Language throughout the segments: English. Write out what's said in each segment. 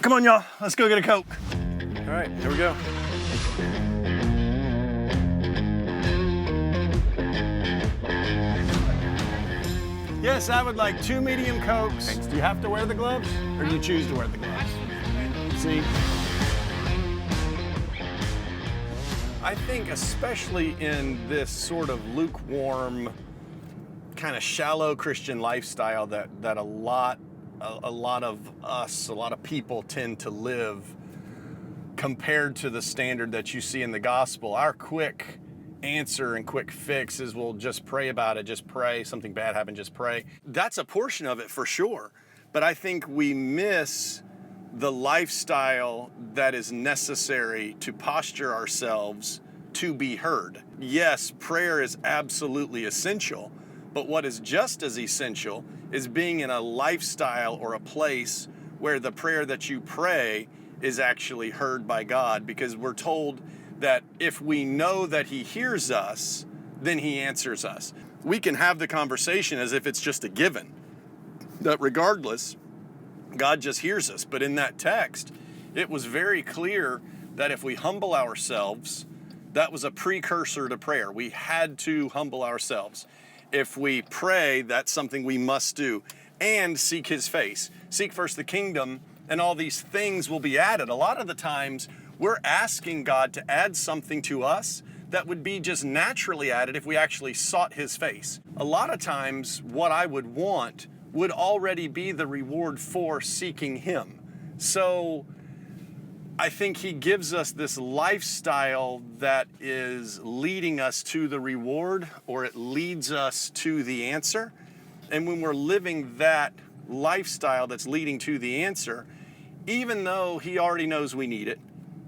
Come on, y'all. Let's go get a Coke. All right, here we go. Yes, I would like 2 medium Cokes. Thanks. Do you have to wear the gloves, or do you choose to wear the gloves? See? I think especially in this sort of lukewarm, kind of shallow Christian lifestyle that a lot of us, a lot of people tend to live compared to the standard that you see in the gospel. Our quick answer and quick fix is, well, just pray about it, just pray, something bad happened, just pray. That's a portion of it for sure, but I think we miss the lifestyle that is necessary to posture ourselves to be heard. Yes, prayer is absolutely essential, but what is just as essential is being in a lifestyle or a place where the prayer that you pray is actually heard by God, because we're told that if we know that He hears us, then He answers us. We can have the conversation as if it's just a given, that regardless, God just hears us. But in that text, it was very clear that if we humble ourselves, that was a precursor to prayer. We had to humble ourselves. If we pray, that's something we must do. And seek His face. Seek first the kingdom, and all these things will be added. A lot of the times, we're asking God to add something to us that would be just naturally added if we actually sought His face. A lot of times, what I would want would already be the reward for seeking Him. So I think He gives us this lifestyle that is leading us to the reward, or it leads us to the answer. And when we're living that lifestyle that's leading to the answer, even though He already knows we need it,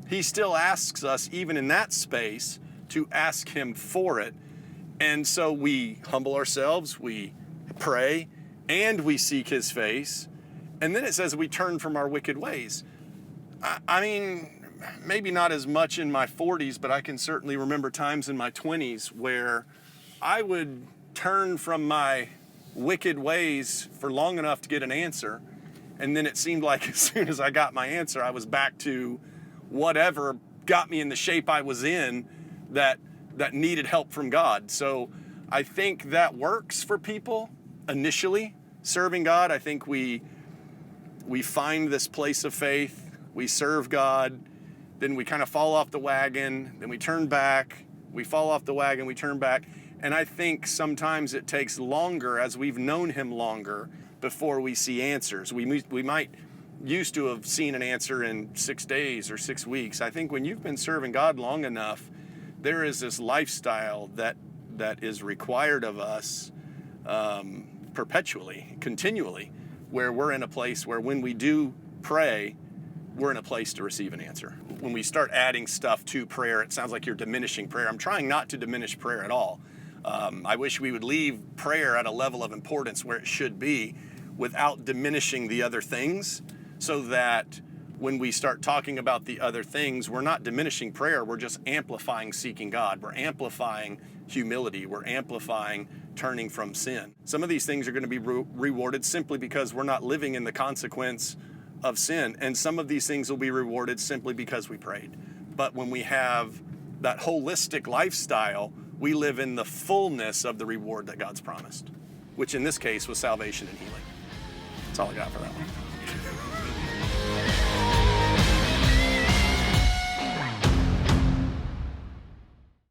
He still asks us, even in that space, to ask Him for it. And so we humble ourselves, we pray, and we seek His face. And then it says we turn from our wicked ways. I mean, maybe not as much in my 40s, but I can certainly remember times in my 20s where I would turn from my wicked ways for long enough to get an answer. And then it seemed like as soon as I got my answer, I was back to whatever got me in the shape I was in that needed help from God. So I think that works for people initially serving God. I think we find this place of faith, we serve God, then we kind of fall off the wagon, then we turn back, we fall off the wagon, we turn back. And I think sometimes it takes longer, as we've known Him longer, before we see answers. We might used to have seen an answer in 6 days or 6 weeks. I think when you've been serving God long enough, there is this lifestyle that is required of us perpetually, continually, where we're in a place where when we do pray, we're in a place to receive an answer. When we start adding stuff to prayer, it sounds like you're diminishing prayer. I'm trying not to diminish prayer at all. I wish we would leave prayer at a level of importance where it should be without diminishing the other things, so that when we start talking about the other things, we're not diminishing prayer, we're just amplifying seeking God. We're amplifying humility. We're amplifying turning from sin. Some of these things are going to be rewarded simply because we're not living in the consequence of sin. And some of these things will be rewarded simply because we prayed. But when we have that holistic lifestyle, we live in the fullness of the reward that God's promised, which in this case was salvation and healing. That's all I got for that one.